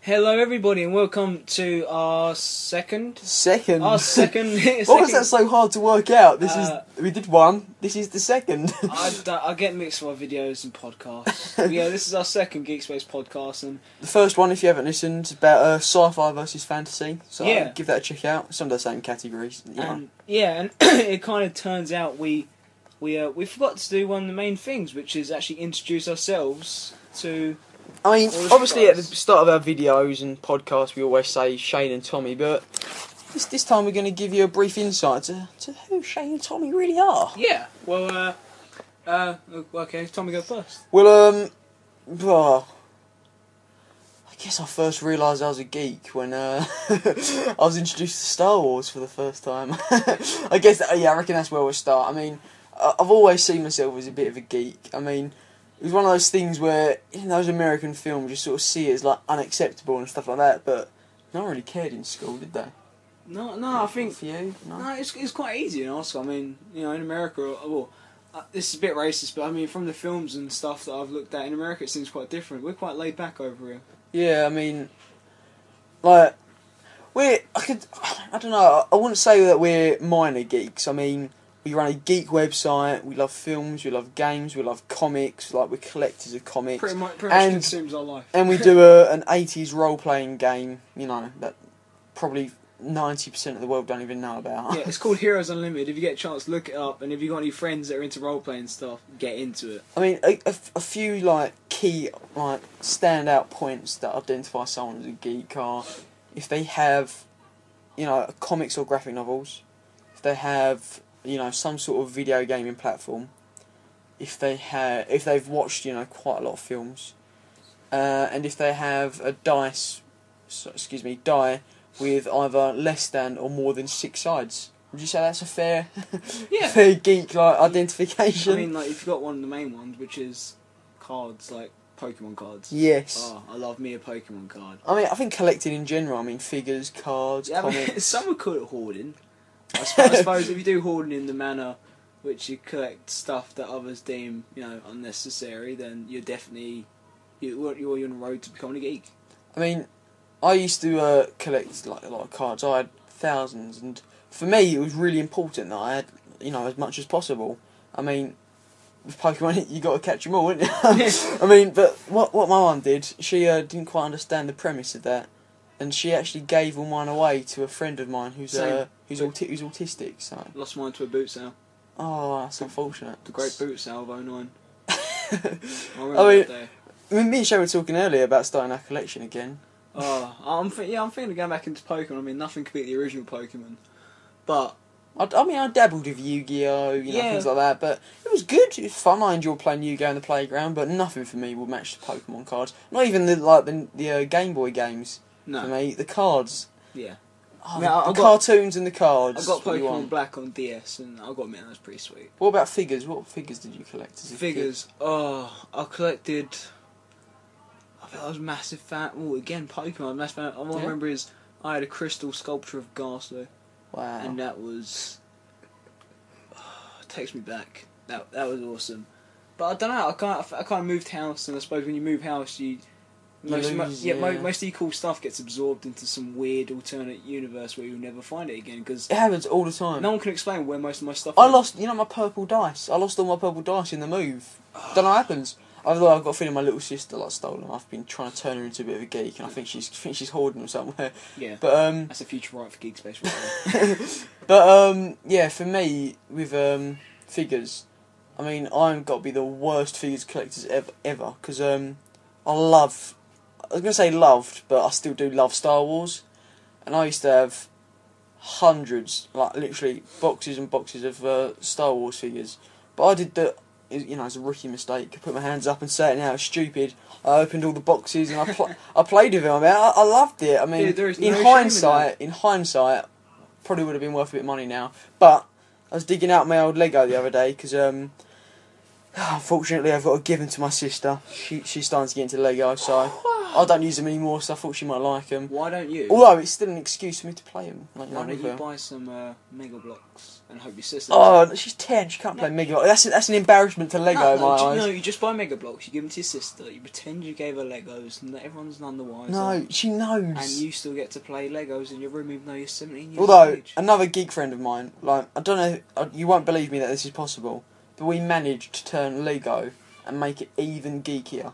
Hello everybody and welcome to our second? Our second? Why was that so hard to work out? We did one, this is the second. I get mixed with my videos and podcasts. Yeah, this is our second GeekSpace podcast. And the first one, if you haven't listened, is about sci-fi versus fantasy. So yeah. Give that a check out. Some of the same categories. And it kind of turns out we forgot to do one of the main things, which is actually introduce ourselves to... I mean, obviously at the start of our videos and podcasts we always say Shane and Tommy, but this time we're going to give you a brief insight to who Shane and Tommy really are. Yeah, well, okay, Tommy go first. Well, I guess I first realised I was a geek when I was introduced to Star Wars for the first time. I guess, I reckon that's where we'll start. I mean, I've always seen myself as a bit of a geek. I mean, it was one of those things where, in those American films, you sort of see it as like unacceptable and stuff like that, but no one really cared in school, did they? No, I think... For you? No, it's quite easy in Oscar. I mean, in America, well, this is a bit racist, but I mean, from the films and stuff that I've looked at, in America it seems quite different. We're quite laid back over here. Yeah, I mean, like, I don't know, I wouldn't say that we're minor geeks. I mean, we run a geek website, we love films, we love games, we love comics, like we're collectors of comics. Pretty much consumes our life. And we do an 80s role-playing game, that probably 90% of the world don't even know about. Yeah, it's called Heroes Unlimited. If you get a chance, look it up, and if you've got any friends that are into role-playing stuff, get into it. I mean, a few, key, stand-out points that identify someone as a geek are if they have, comics or graphic novels, if they have... some sort of video gaming platform. If they've watched, quite a lot of films, and if they have a die with either less than or more than 6 sides. Would you say that's a fair, fair geek identification? I mean, if you've got one of the main ones, which is cards, like Pokemon cards. Yes. Oh, I love me a Pokemon card. I mean, I think collecting in general. I mean, figures, cards, comics. I mean, some would call it hoarding. I suppose if you do hoarding in the manner which you collect stuff that others deem, unnecessary, then you're definitely you're on the road to becoming a geek. I mean, I used to collect a lot of cards. I had thousands, and for me, it was really important that I had as much as possible. I mean, with Pokemon, you got to catch them all, haven't you? I mean, but what my mum did, she didn't quite understand the premise of that. And she actually gave all mine away to a friend of mine who's autistic. So lost mine to a boot sale. Oh, that's unfortunate. The great boot sale of 09. I mean, me and Shay were talking earlier about starting our collection again. Oh, I'm thinking of going back into Pokemon. I mean, nothing could beat the original Pokemon, but I dabbled with Yu-Gi-Oh, things like that. But it was good. It was fun. I enjoyed playing Yu-Gi-Oh in the playground, but nothing for me will match the Pokemon cards. Not even the Game Boy games. No. For me, the cards. Yeah. The cartoons and the cards. I got Pokemon Black on DS, and I've got to admit, that was pretty sweet. What about figures? What figures did you collect as a Figures? kid? Oh, I collected... I was a massive fan... Oh, again, Pokemon. I was a massive fan. All I remember is I had a crystal sculpture of Ghastly. Wow. And that was... it takes me back. That was awesome. But I don't know, I kind of moved house, and I suppose when you move house, most of your cool stuff gets absorbed into some weird alternate universe where you'll never find it again. Cause it happens all the time. No one can explain where most of my stuff I lost, my purple dice. I lost all my purple dice in the move. Don't know what happens. I've got a feeling my little sister stole them. I've been trying to turn her into a bit of a geek, and I think she's hoarding them somewhere. Yeah, but that's a future right for GeekSpace. Right. But for me with figures, I mean, I've got to be the worst figures collectors ever because I was going to say loved, but I still do love Star Wars. And I used to have hundreds, literally boxes and boxes of Star Wars figures. But I did it's a rookie mistake. I put my hands up and say it now, it's stupid. I opened all the boxes and I played with them. I mean, I loved it. I mean, in hindsight, probably would have been worth a bit of money now. But I was digging out my old Lego the other day because Unfortunately, I've got to give them to my sister. She's starting to get into Lego, so I don't use them anymore, so I thought she might like them. Why don't you? Although it's still an excuse for me to play them. Like, why don't you buy some Mega Blocks and hope your sister... Oh, she's 10, she can't play Mega Blocks. That's an embarrassment to Lego in my eyes. No, you just buy Mega Blocks, you give them to your sister, you pretend you gave her Legos, and everyone's none the wiser. No, she knows. And you still get to play Legos in your room even though you're 17 years Although, of age. another geek friend of mine, like, I don't know, you won't believe me that this is possible, but we managed to turn Lego and make it even geekier.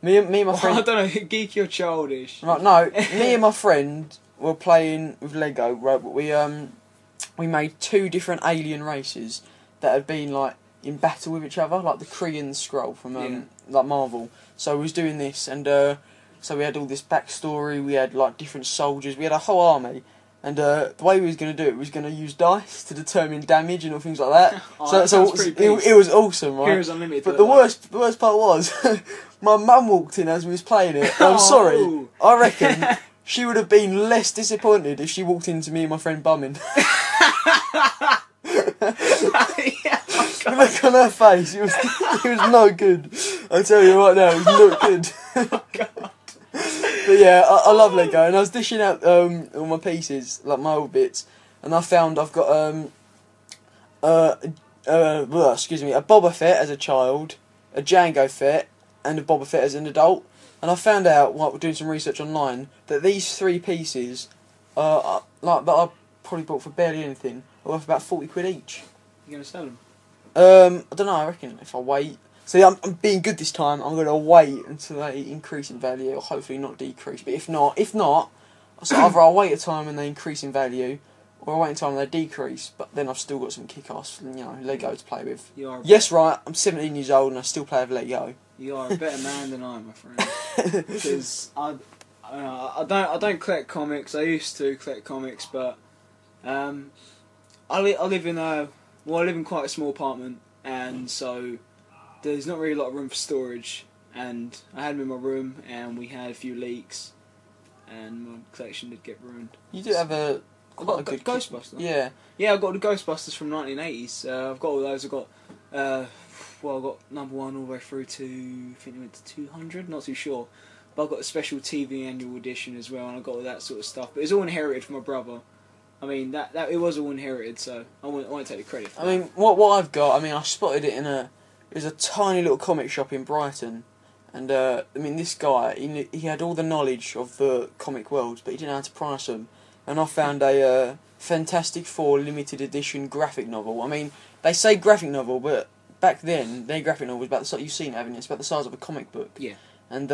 Me and my friend... I don't know, geeky or childish. Right, no, me and my friend were playing with Lego, right, but we made 2 different alien races that had been, like, in battle with each other, like the Kree and the Skrull from, like, Marvel. So we was doing this, and, so we had all this backstory, we had, like, different soldiers, we had a whole army. And the way we was going to do it, we was going to use dice to determine damage and all things like that. It was awesome, right? Heroes Unlimited. But the worst part was, my mum walked in as we was playing it. I'm sorry, I reckon she would have been less disappointed if she walked into me and my friend bumming. The look on her face, it was no good. I tell you right now, it was not good. Oh, God. But yeah, I love Lego, and I was dishing out all my pieces, like my old bits, and I found I've got excuse me, a Boba Fett as a child, a Jango Fett, and a Boba Fett as an adult. And I found out, while we're doing some research online, that these 3 pieces, that I probably bought for barely anything, are worth about 40 quid each. You gonna sell them? I don't know. I reckon if I wait. See, I'm being good this time. I'm going to wait until they increase in value, or hopefully not decrease. But if not, so either I'll wait a time and they increase in value, or I'll wait a time and they decrease. But then I've still got some kick-ass, Lego to play with. Yes, right. I'm 17 years old and I still play with Lego. You are a better man than I am, my friend. Because I don't collect comics. I used to collect comics, but I live in quite a small apartment, and so there's not really a lot of room for storage, and I had them in my room, and we had a few leaks, and my collection did get ruined. You do have quite a good Ghostbusters. Yeah. Yeah, I've got the Ghostbusters from 1980s. I've got all those. I've got I got number 1 all the way through to, I think it went to 200. Not too sure, but I've got the special TV annual edition as well, and I've got all that sort of stuff. But it's all inherited from my brother. I mean, that it was all inherited, so I won't take the credit for that. I mean, what I've got, I mean, I spotted it in it was a tiny little comic shop in Brighton, and I mean, this guy, he had all the knowledge of the comic world, but he didn't know how to price them. And I found a Fantastic Four limited edition graphic novel. I mean, they say graphic novel, but back then, their graphic novel was about the size, you've seen it, haven't you? It's about the size of a comic book. Yeah. And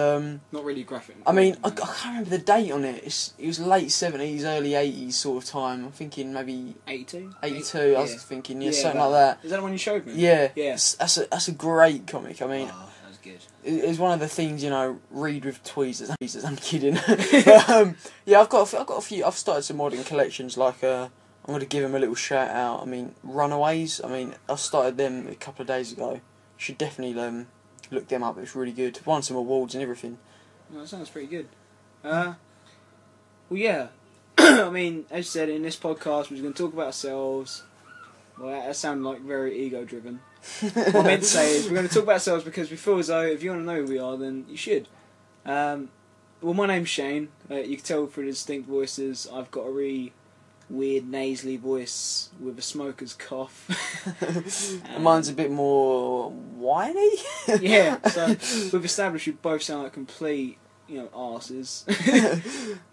not really graphic. I mean, I can't remember the date on it. It was late 70s, early 80s sort of time. I'm thinking maybe 82. 82. I was thinking, something like that. Is that the one you showed me? Yeah. Yeah. That's a great comic. I mean, that was good. It's one of the things, read with tweezers. I'm kidding. But, yeah, I've got a few. I've started some modern collections. Like I'm going to give them a little shout out. I mean, Runaways. I mean, I started them a couple of days ago. You should definitely look them up. It's really good. Won some awards and everything. Well, that sounds pretty good. Well, yeah. I mean, as you said, in this podcast, we're going to talk about ourselves. Well, that sounded like very ego-driven. What I meant to say is we're going to talk about ourselves because we feel as though if you want to know who we are, then you should. Well, my name's Shane. You can tell through the distinct voices I've got a really weird nasally voice with a smoker's cough. And mine's a bit more whiny. Yeah, so we've established we both sound like complete, arses.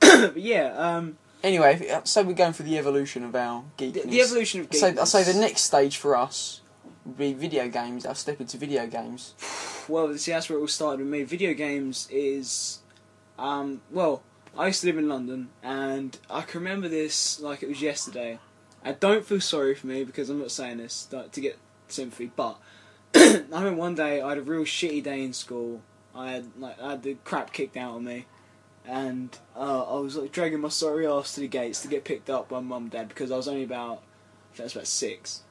But yeah. Anyway, so we're going for the evolution of our geekness. The evolution of geekness. I say the next stage for us would be video games. I'll step into video games. Well, see, that's where it all started with me. Video games is, well, I used to live in London, and I can remember this like it was yesterday. I don't feel sorry for me because I'm not saying this to get sympathy, but I remember one day I had a real shitty day in school. I had the crap kicked out of me, and I was like dragging my sorry ass to the gates to get picked up by mum and dad because I was only about, I think I was about 6,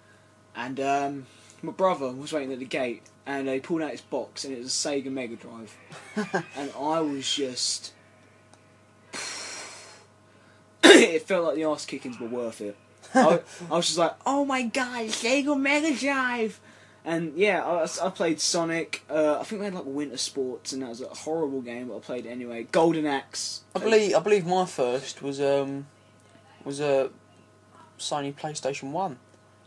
and my brother was waiting at the gate, and they pulled out his box, and it was a Sega Mega Drive, and I was just. It felt like the arse kickings were worth it. I was just like, oh my god, Sega Mega Drive! And yeah, I played Sonic. I think we had like Winter Sports, and that was a horrible game, but I played it anyway. Golden Axe. I believe my first was a Sony PlayStation 1.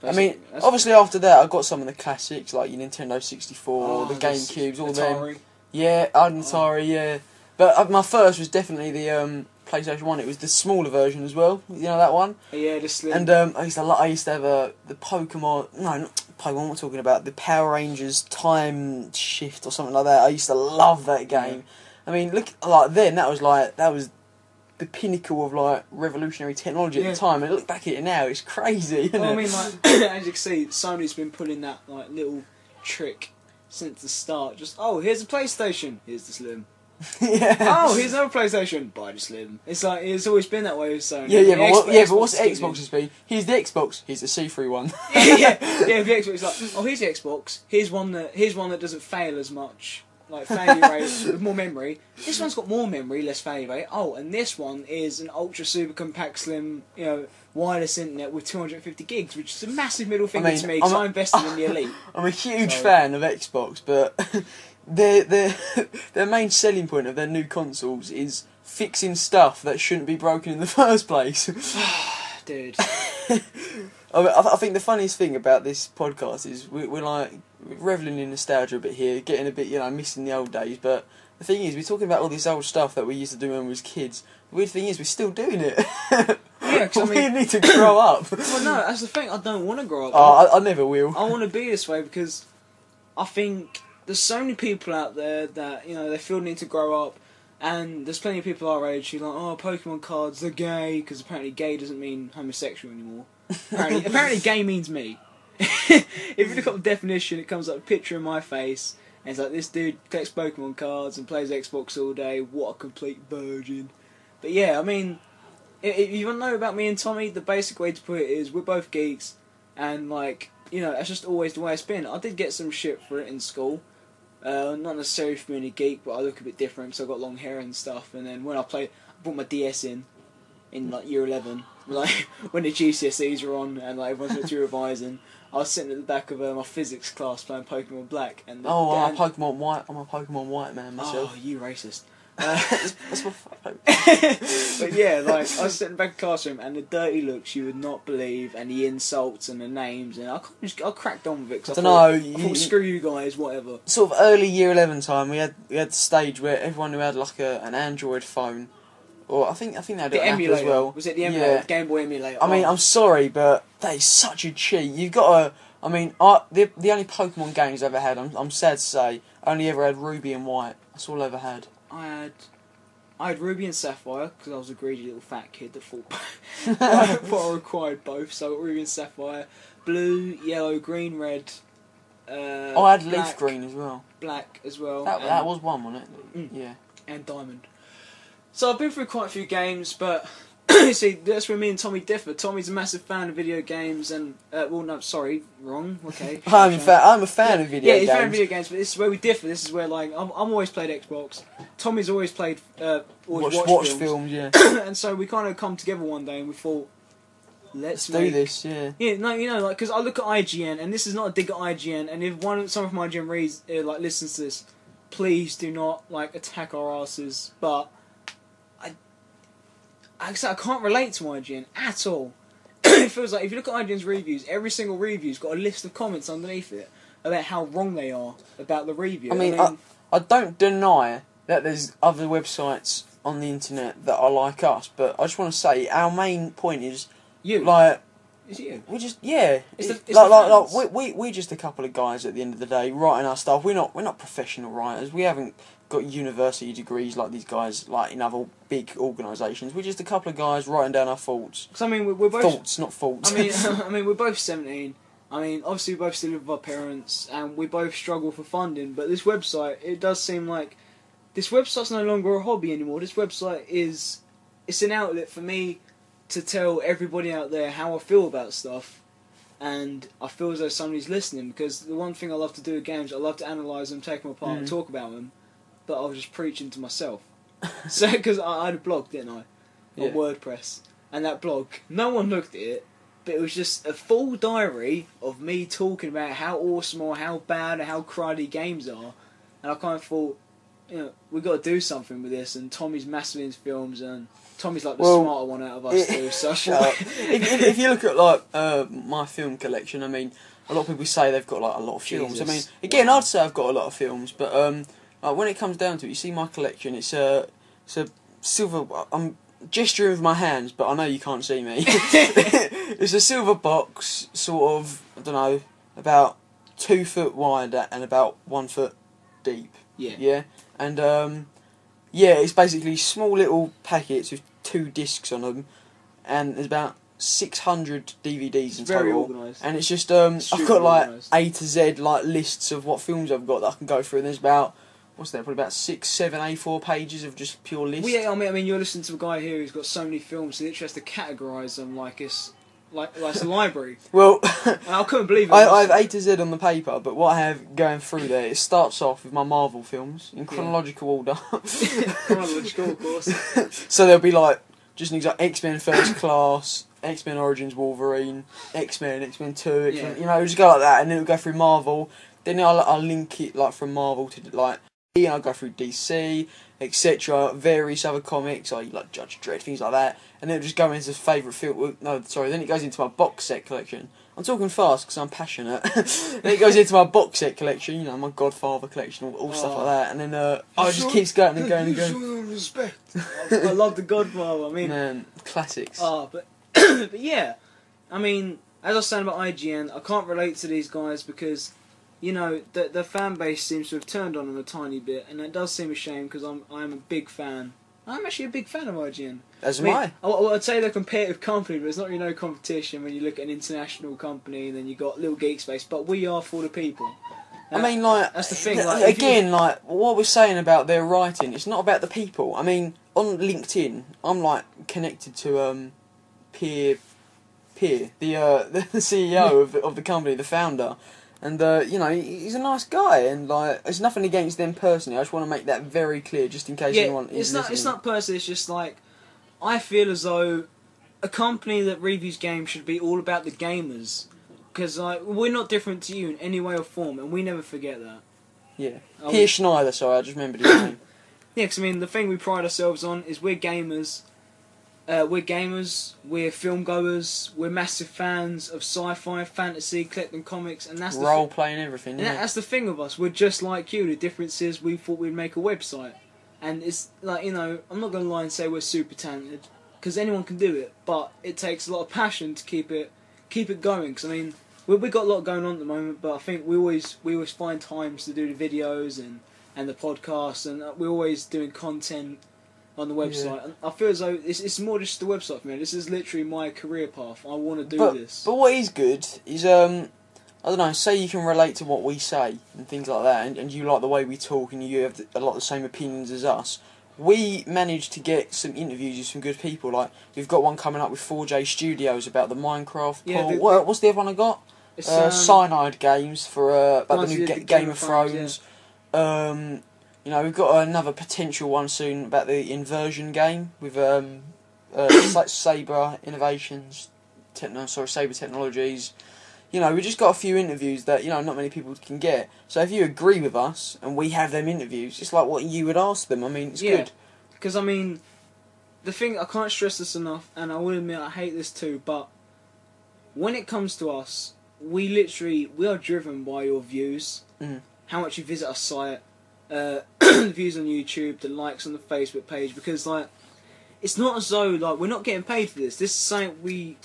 I mean, obviously after that I got some of the classics like your Nintendo 64, the GameCubes, all Atari. them. Yeah, Atari, yeah. But my first was definitely the PlayStation 1. It was the smaller version as well. You know that one? Yeah, the slim. And I used to have the Pokemon. No, not Pokemon. What am I talking about? The Power Rangers Time Shift or something like that. I used to love that game. I mean, look, like then that was the pinnacle of like revolutionary technology at the time. And look back at it now, it's crazy. Isn't Well, it? I mean, like as you can see, Sony's been pulling that like little trick since the start. Just here's a PlayStation, here's the Slim. Yeah. Oh, here's another PlayStation, buy the Slim. It's like it's always been that way with Sony. But what's Xbox's be? Here's the Xbox. Here's the see-through one. yeah. The Xbox is like, here's the Xbox. Here's one that doesn't fail as much. Like failure rate with more memory. This one's got more memory, less failure rate. Oh, and this one is an ultra super compact slim, wireless internet with 250 gigs, which is a massive middle finger to me because I invested in the Elite. I'm a huge fan of Xbox, but their main selling point of their new consoles is fixing stuff that shouldn't be broken in the first place. Dude. I think the funniest thing about this podcast is we're like reveling in nostalgia a bit here, getting a bit, missing the old days, but the thing is, we're talking about all this old stuff that we used to do when we was kids. The weird thing is, we're still doing it. Yeah, because we need to grow up. Well, no, that's the thing, I don't want to grow up. Oh, I never will. I want to be this way because I think there's so many people out there that, they feel the need to grow up, and there's plenty of people our age who are like, Pokemon cards, they're gay, because apparently gay doesn't mean homosexual anymore. Apparently gay means me. If you look up the definition, it comes up a picture of my face, and it's like, this dude collects Pokemon cards and plays Xbox all day, what a complete virgin. But yeah, I mean, if you want to know about me and Tommy, the basic way to put it is, we're both geeks, and that's just always the way it's been. I did get some shit for it in school, not necessarily for being a geek, but I look a bit different, so I got long hair and stuff, and then when I brought my DS in year 11, when the GCSEs were on, and everyone's meant to be revising, I was sitting at the back of my physics class playing Pokemon Black. I'm a Pokemon White. I'm a Pokemon White man myself. Oh, you racist. That's my But yeah, I was sitting back in the classroom, and the dirty looks you would not believe, and the insults and the names, and I cracked on with it. Cause I thought, screw you guys, whatever. Sort of early year 11 time, we had the stage where everyone who had an Android phone, or I think they had the an emulator app as well. Was it the emulator? Yeah. Game Boy emulator. I mean, I'm sorry, but that is such a cheat. You've got to. I mean, the only Pokemon games I've ever had, I'm sad to say, I only ever had Ruby and White. That's all I ever had. I had Ruby and Sapphire because I was a greedy little fat kid that thought I required both. So I got Ruby and Sapphire, blue, yellow, green, red. I had Leaf Green as well. Black as well. That was one, wasn't it? Yeah. And Diamond. So I've been through quite a few games, but see, that's where me and Tommy differ. Tommy's a massive fan of video games, and wrong. Okay. I'm a fan of video games. Yeah, he's a fan of video games, but this is where we differ. This is where I'm always played Xbox. Tommy's always played watch films, yeah. And so we kind of come together one day and we thought, let's do this, yeah. Yeah, no, because I look at IGN, and this is not a dig at IGN, and if some of my IGN reads listens to this, please do not attack our asses, but I can't relate to IGN at all. It feels like if you look at IGN's reviews, every single review's got a list of comments underneath it about how wrong they are about the review. I mean, I don't deny that there's other websites on the internet that are like us, but I just want to say our main point is you. It's you. We just we're just a couple of guys at the end of the day writing our stuff. We're not professional writers. We haven't got university degrees like these guys in other big organisations. We're just a couple of guys writing down our thoughts. Because I mean, we're both thoughts, not faults. I mean, we're both 17. I mean, obviously we both still live with our parents, and we both struggle for funding. But this website, it does seem like this website's no longer a hobby anymore. This website it's an outlet for me to tell everybody out there how I feel about stuff, and I feel as though somebody's listening, because the one thing I love to do with games, I love to analyse them, take them apart and talk about them, but I was just preaching to myself. So, because I had a blog, didn't I? On WordPress, and that blog, no one looked at it, but it was just a full diary of me talking about how awesome or how bad or how cruddy games are, and I kind of thought, we've got to do something with this. And Tommy's massively into films, and Tommy's like the smarter one out of us two. So if you look at like my film collection, I mean, a lot of people say they've got like a lot of films. Jesus. I mean, again, I'd say I've got a lot of films, but like, when it comes down to it, you see my collection. It's a silver. I'm gesturing with my hands, but I know you can't see me. It's a silver box, sort of, I don't know, about 2 foot wide and about 1 foot deep. Yeah. Yeah. And it's basically small little packets with 2 discs on them, and there's about 600 DVDs in very total. organised. And it's just I've got like A to Z like lists of what films I've got that I can go through. And there's about, what's there, probably about 6, 7, A4 pages of just pure lists. Well, yeah, I mean, you're listening to a guy here who's got so many films, he literally has to categorise them like it's a library. Well, and I couldn't believe it. I have A to Z on the paper, but what I have going through there, it starts off with my Marvel films in chronological order. Chronological, of course. So there'll be like, just an example, X-Men First Class, X-Men Origins Wolverine, X-Men 2, X-Men, just go like that, and then it'll go through Marvel. Then I'll link it like from Marvel to like, and I'll go through DC, etc. Various other comics, like Judge Dredd, things like that. And then it'll just go into favourite film. No, sorry. Then it goes into my box set collection. I'm talking fast because I'm passionate. Then it goes into my box set collection. My Godfather collection, all stuff like that. And then it just keeps going and going and going. Respect. I love the Godfather. I mean, man, classics. But but yeah, I mean, as I was saying about IGN, I can't relate to these guys because, the fan base seems to have turned on them a tiny bit, and it does seem a shame because I'm a big fan. I'm actually a big fan of IGN. As am I. I'd say they're a competitive company, but it's not really no competition when you look at an international company and then you got little GeekSpace. But we are for the people. I mean, like, that's the thing. Like what we're saying about their writing, it's not about the people. I mean, on LinkedIn, I'm like connected to Peer, the CEO of the company, the founder. And, he's a nice guy, and, like, it's nothing against them personally. I just want to make that very clear, just in case anyone is listening. It's not personal, it's just, like, I feel as though a company that reviews games should be all about the gamers. Because, like, we're not different to you in any way or form, and we never forget that. Yeah. Pierre Schneider, sorry, I just remembered his name. Yeah, because, I mean, the thing we pride ourselves on is we're gamers. We're film goers, we're massive fans of sci-fi, fantasy, collecting comics, and that's role-playing everything, and that's the thing with us, we're just like you. The difference is we thought we'd make a website. And it's like, I'm not going to lie and say we're super talented, because anyone can do it, but it takes a lot of passion to keep it going, because, I mean, we've got a lot going on at the moment, but I think we always find times to do the videos and the podcasts, and we're always doing content on the website. Yeah. And I feel as though it's more just the website for me. This is literally my career path. I want to do this. But what is good is, I don't know, say you can relate to what we say and things like that, and you like the way we talk and you have a lot of the same opinions as us. We managed to get some interviews with some good people. Like, we've got one coming up with 4J Studios about the Minecraft poll. What's the other one I got? Cyanide Games for about the new Game of Thrones. Yeah. We've got another potential one soon about the Inversion game with Saber Innovations, Saber Technologies. We just got a few interviews that, not many people can get. So if you agree with us and we have them interviews, it's like what you would ask them. I mean, it's good. Because, I mean, the thing, I can't stress this enough, and I will admit I hate this too, but when it comes to us, we are driven by your views, how much you visit our site, the views on YouTube, the likes on the Facebook page, because, like, it's not as though, like, we're not getting paid for this. This is something we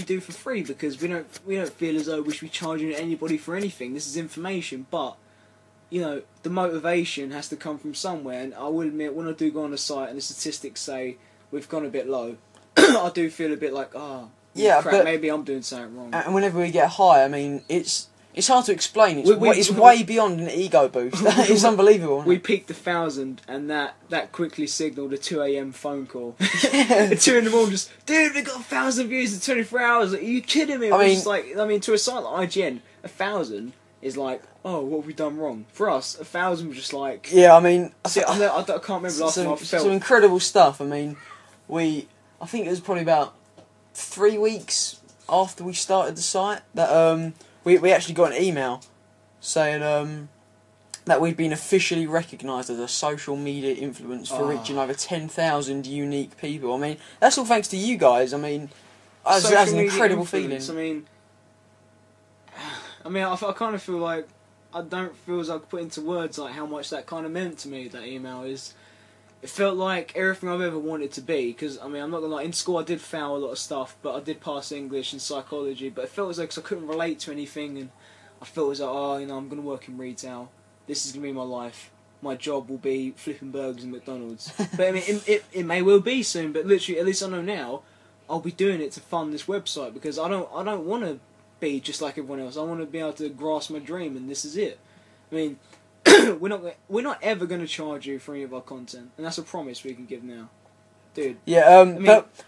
do for free, because we don't feel as though we should be charging anybody for anything. This is information, but, the motivation has to come from somewhere, and I will admit, when I do go on the site and the statistics say we've gone a bit low, I do feel a bit like, crap, but maybe I'm doing something wrong. And whenever we get high, I mean, it's hard to explain. It's way beyond an ego boost. It's unbelievable. We peaked 1,000, and that quickly signalled a 2 a.m. phone call. At 2 in the morning, just, dude, we got 1,000 views in 24 hours. Like, are you kidding me? To a site like IGN, 1,000 is like, oh, what have we done wrong? For us, 1,000 was just like... Yeah, I mean... I can't remember last time I felt... Some incredible stuff. I mean, I think it was probably about 3 weeks, after we started the site that we actually got an email saying that we'd been officially recognised as a social media influence for reaching over 10,000 unique people. I mean, that's all thanks to you guys. I mean, that's an incredible feeling. I mean, I kind of feel like I don't feel as I could put into words like how much that kind of meant to me. That email is. It felt like everything I've ever wanted to be, because, I mean, I'm not going to lie, in school I did fail a lot of stuff, but I did pass English and psychology, but it felt as though, because I couldn't relate to anything, and I felt as though, I'm going to work in retail, this is going to be my life, my job will be flipping burgers in McDonald's. But, I mean, it may well be soon, but literally, at least I know now, I'll be doing it to fund this website, because I don't want to be just like everyone else, I want to be able to grasp my dream, and this is it. I mean, we're not ever going to charge you for any of our content, and that's a promise we can give now, dude. Yeah,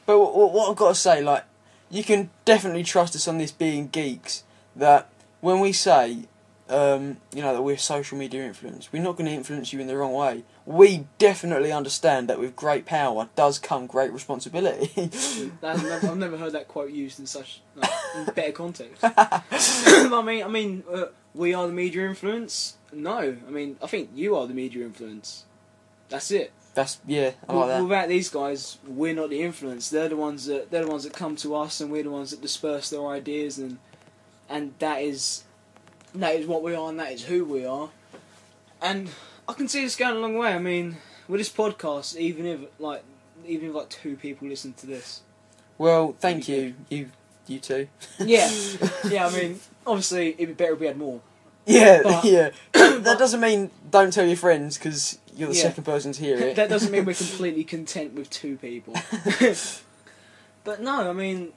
but what I've got to say, like, you can definitely trust us on this being geeks. That when we say, that we're social media influence, we're not going to influence you in the wrong way. We definitely understand that with great power does come great responsibility. I've never heard that quote used in such in better context. I mean, we are the media influence. No, I mean, I think you are the media influence. That's it. I like that. Without these guys, we're not the influence. They're the ones that come to us, and we're the ones that disperse their ideas, and that is what we are, and that is who we are. And I can see this going a long way. I mean, with this podcast, even if 2 people listen to this. Well, thank you, you two. Yeah. I mean, obviously, it'd be better if we had more. Yeah, That doesn't mean don't tell your friends, because you're the second person to hear it. That doesn't mean we're completely content with 2 people. But no, I mean,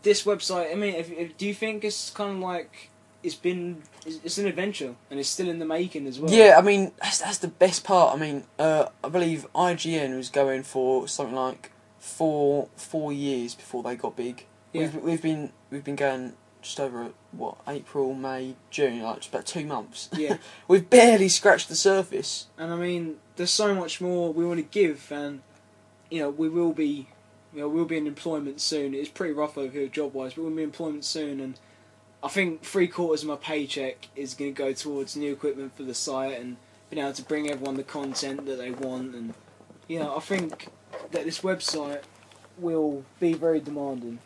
this website. I mean, do you think it's kind of like it's an adventure and it's still in the making as well? Yeah, I mean that's the best part. I mean, I believe IGN was going for something like 4 years before they got big. Yeah. We've been going just over April, May, June, like just about 2 months. Yeah. We've barely scratched the surface. And I mean, there's so much more we want to give, and we will be in employment soon. It's pretty rough over here job wise, but we'll be in employment soon, and I think 3/4 of my paycheck is going to go towards new equipment for the site and being able to bring everyone the content that they want, and I think that this website will be very demanding.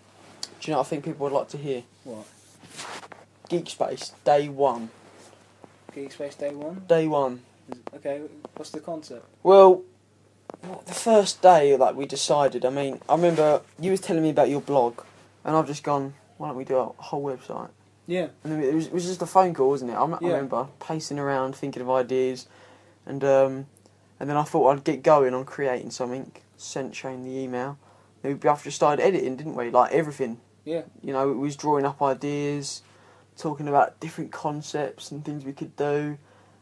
Do you know what I think people would like to hear? What? GeekSpace, day 1. GeekSpace, day 1? Day 1. Okay, what's the concept? Well, the first day, we decided, I mean, I remember you was telling me about your blog, and I've just gone, why don't we do a whole website? Yeah. And then it was just a phone call, wasn't it? I remember pacing around, thinking of ideas, and then I thought I'd get going on creating something, sent Shane the email. Then we both just started editing, didn't we? Like, everything. Yeah. We was drawing up ideas, talking about different concepts and things we could do,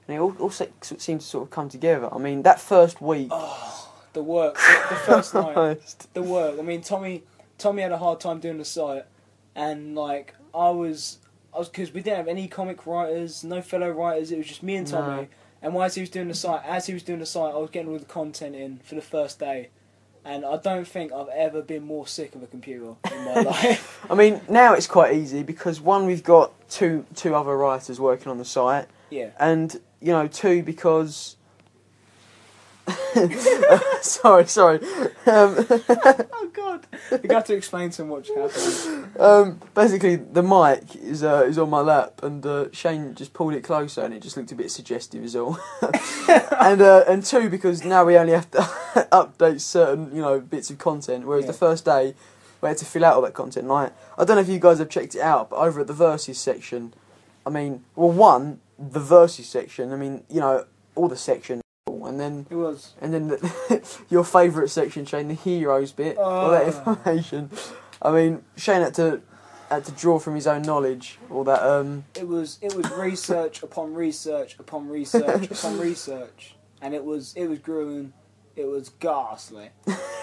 and it all seemed to sort of come together. I mean, that first week... Oh, the work. The first night. The work. I mean, Tommy had a hard time doing the site, and, I was because we didn't have any comic writers, no fellow writers, it was just me and Tommy. No. And as he was doing the site, I was getting all the content in for the first day. And I don't think I've ever been more sick of a computer in my life. I mean, now it's quite easy because, 1, we've got two other writers working on the site. Yeah. And, 2, because... sorry. Oh God! You got to explain to him what's happening. Basically, the mic is on my lap, and Shane just pulled it closer, and it just looked a bit suggestive, is all. and 2, because now we only have to update certain bits of content, whereas the first day we had to fill out all that content. I don't know if you guys have checked it out, but over at the Versus section, I mean, well, the Versus section. I mean, all the sections. And then it was. And then your favourite section, Shane, the heroes bit, all that information. I mean, Shane had to draw from his own knowledge all that. It was research upon research upon research upon research, and it was grueling. It was ghastly.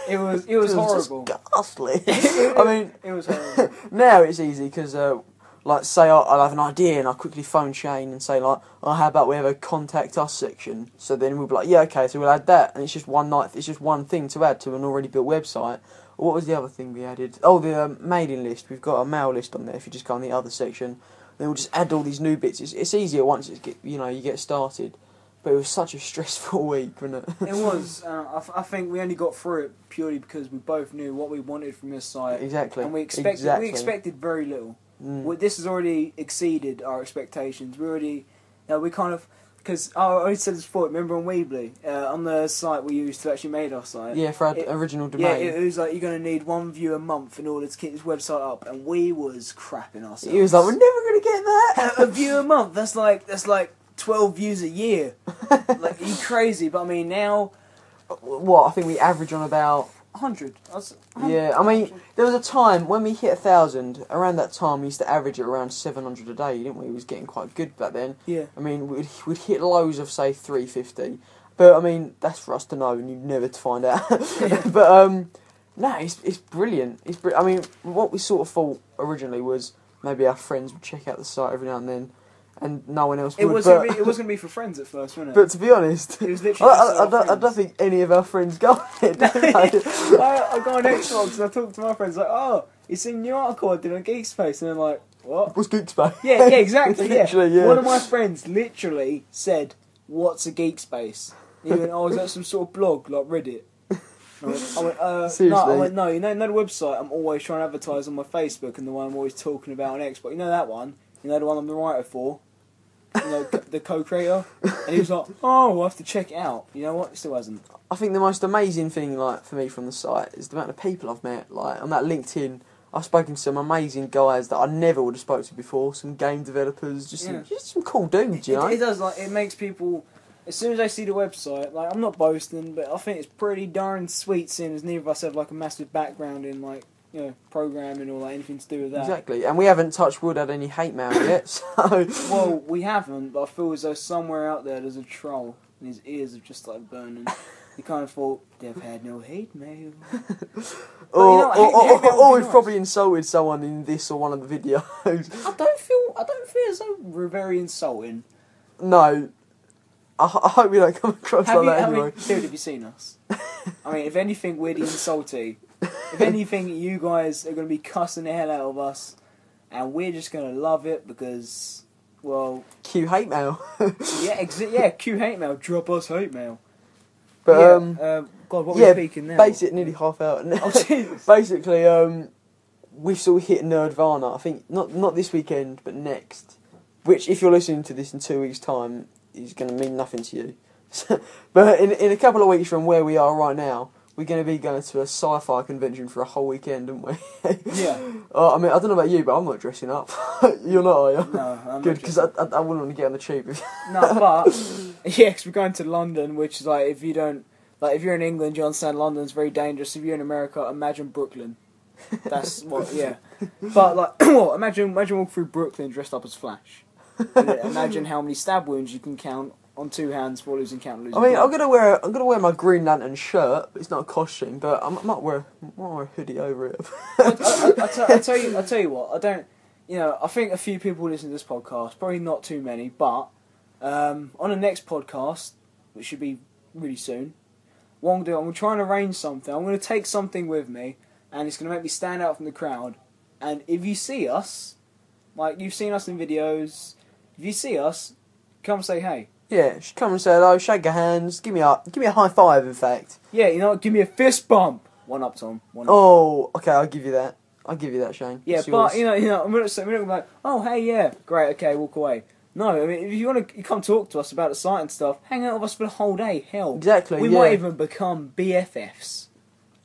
It was horrible. Ghastly. I mean, it was horrible. Now it's easy because like, say I'll have an idea and I'll quickly phone Shane and say, like, oh, how about we have a contact us section? So then we'll be like, yeah, okay, so we'll add that. And it's just it's just one thing to add to an already built website. What was the other thing we added? Oh, the mailing list. We've got a mail list on there if you just go on the other section. Then we'll just add all these new bits. It's easier once you get started. But it was such a stressful week, wasn't it? It was. I think we only got through it purely because we both knew what we wanted from this site. Exactly. And we expected very little. This has already exceeded our expectations. We kind of... Because I already said this before, remember on Weebly, on the site we used to actually make our site. Yeah, for our original domain. Yeah, it was like, you're going to need 1 view a month in order to keep this website up, and we was crapping ourselves. He was like, we're never going to get that! A view a month, that's like 12 views a year. Like, are you crazy? But I mean, now... What, I think we average on about... 100. Yeah, I mean, there was a time when we hit 1,000. Around that time, we used to average at around 700 a day, didn't we? It was getting quite good back then. Yeah. I mean, we'd hit lows of say 350, but I mean that's for us to know, and you never to find out. But no, it's brilliant. I mean, what we sort of thought originally was maybe our friends would check out the site every now and then. And no one else would. It was going to be for friends at first, wasn't it? But to be honest, it was literally I don't think any of our friends got it. I go on Xbox and I talk to my friends like, oh, you seen a new article I did on GeekSpace, and they're like, what? What's GeekSpace? Yeah, exactly. Literally, yeah. One of my friends literally said, "What's a GeekSpace?" He went, "Oh, is that some sort of blog like Reddit?" Seriously? No, I went, no, you know the website I'm always trying to advertise on my Facebook and the one I'm always talking about on Xbox. You know that one? You know the one I'm the writer for? You know, the co-creator? And he was like, oh, we'll have to check it out. You know what? It still hasn't. I think the most amazing thing, like, for me from the site is the amount of people I've met. Like, on that LinkedIn, I've spoken to some amazing guys that I never would have spoken to before. Some game developers, just some cool dudes, you know? It does, like, it makes people... As soon as they see the website, like, I'm not boasting, but I think it's pretty darn sweet seeing as neither of us have, like, a massive background in, like, you know, programming or like, anything to do with that. Exactly, and we haven't touched wood had any hate mail yet, so... Well, we haven't, but I feel as though somewhere out there's a troll, and his ears have just started burning. He kind of thought, they've had no hate mail. Or we've probably insulted someone in this or one of the videos. I don't feel as though we're very insulting. No. I hope we don't come across like that anyway. Dude, have you seen us? I mean, if anything, we're the insulty. If anything, you guys are going to be cussing the hell out of us, and we're just going to love it because, well... Cue hate mail. Cue hate mail. Drop us hate mail. But, God, what we're speaking now? Nearly half hour. Oh, Jesus. Basically, we've sort of hit Nerdvana, I think, not this weekend, but next. Which, if you're listening to this in 2 weeks' time, is going to mean nothing to you. But in a couple of weeks from where we are right now, we're going to be going to a sci-fi convention for a whole weekend, aren't we? Yeah. I mean, I don't know about you, but I'm not dressing up. You're not, are you? No, I'm good, because I wouldn't want to get on the tube. No, but yeah, because we're going to London, which is like if you're in England, you understand London's very dangerous. If you're in America, imagine Brooklyn. That's what, yeah. But like, imagine walking through Brooklyn dressed up as Flash. Imagine how many stab wounds you can count on 2 hands before losing count. I mean, I'm gonna wear my Green Lantern shirt. It's not a costume, but I might wear a hoodie over it. I tell you what. I don't. You know, I think a few people listen to this podcast. Probably not too many, but on the next podcast, which should be really soon, what I'm going to try and arrange something. I'm going to take something with me, and it's going to make me stand out from the crowd. And if you see us, like you've seen us in videos, if you see us, come say hey. Yeah, come and say hello, shake your hands, give me a high five, in fact. Yeah, you know, give me a fist bump. One up, Tom. One up. Oh, okay, I'll give you that, Shane. Yeah, it's but yours. you know, we're not going to be like, oh, hey, yeah, great, okay, walk away. No, I mean, if you want to come talk to us about the site and stuff, hang out with us for the whole day. Hell, exactly. We might even become BFFs.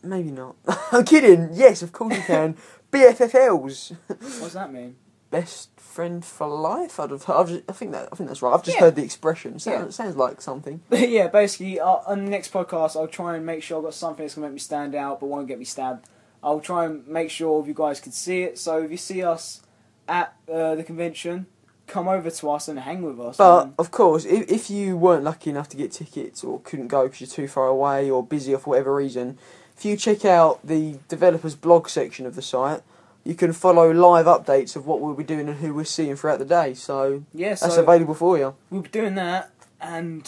Maybe not. I'm kidding. Yes, of course you can. BFFLs. What's that mean? Best friend for life. I think that's right. I've just heard the expression. It sounds like something. Yeah, basically, on the next podcast, I'll try and make sure I've got something that's gonna make me stand out, but won't get me stabbed. I'll try and make sure you guys can see it. So if you see us at the convention, come over to us and hang with us. But of course, if you weren't lucky enough to get tickets or couldn't go because you're too far away or busy or for whatever reason, if you check out the developers blog section of the site, you can follow live updates of what we'll be doing and who we're seeing throughout the day. So that's available for you. We'll be doing that, and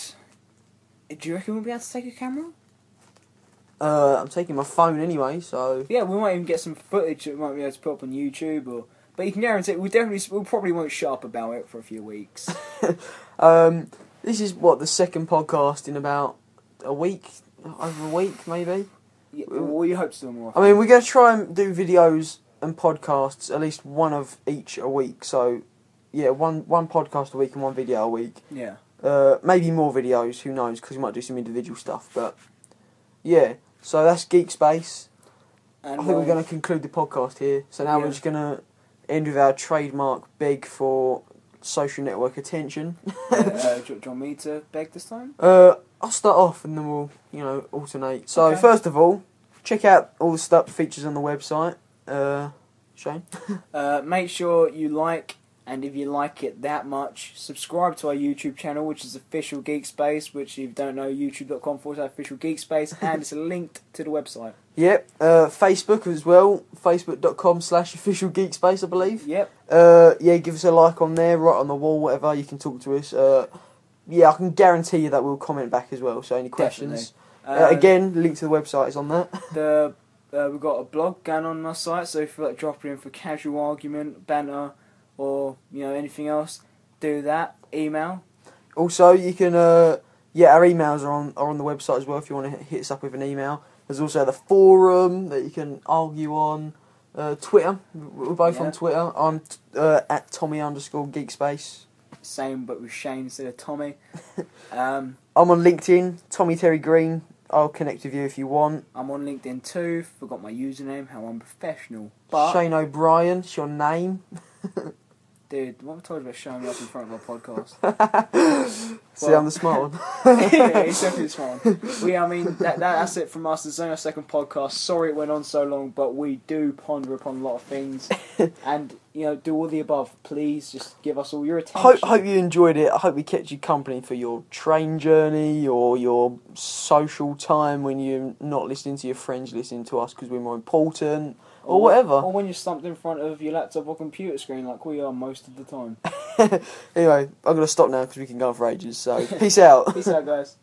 do you reckon we'll be able to take a camera? I'm taking my phone anyway, so... Yeah, we might even get some footage that we might be able to put up on YouTube, but you can guarantee we probably won't shut up about it for a few weeks. This is, the second podcast in about a week? Over a week, maybe? Yeah, well, you hope to do more. I mean, we're going to try and do videos and podcasts, at least one of each a week, so... Yeah, one podcast a week and one video a week. Yeah. Maybe more videos, who knows, because we might do some individual stuff, but... Yeah, so that's GeekSpace. And I think we're going to conclude the podcast here. So now we're just going to end with our trademark beg for social network attention. Do you want me to beg this time? I'll start off and then we'll, alternate. So first of all, check out all the stuff features on the website. Shane? Make sure you like, and if you like it that much, subscribe to our YouTube channel, which is Official GeekSpace, which if you don't know, youtube.com/Official GeekSpace, and it's linked to the website. Yep. Facebook as well, facebook.com/Official GeekSpace, I believe. Yep. Give us a like on there, right on the wall, whatever, you can talk to us. I can guarantee you that we'll comment back as well, so any questions. Again, link to the website is on that. We've got a blog going on our site, so if you like dropping in for casual argument, banter, or anything else, do that. Email. Also, you can our emails are on the website as well if you want to hit us up with an email. There's also the forum that you can argue on. Twitter, we're both on Twitter. I'm at Tommy_GeekSpace. Same, but with Shane instead of Tommy. I'm on LinkedIn, Tommy Terry Green. I'll connect with you if you want. I'm on LinkedIn too. Forgot my username. How unprofessional. But Shane O'Brien, it's your name. Dude, what have I told you about showing up in front of our podcast? See, I'm the smart one. Yeah, he's definitely the smart one. That's it from us. This is only our second podcast. Sorry it went on so long, but we do ponder upon a lot of things. And, do all the above. Please just give us all your attention. Hope you enjoyed it. I hope we kept you company for your train journey or your social time when you're not listening to your friends, listening to us because we're more important. Or whatever. Or when you're slumped in front of your laptop or computer screen like we are most of the time. Anyway, I'm going to stop now because we can go on for ages. So, peace out. Peace out, guys.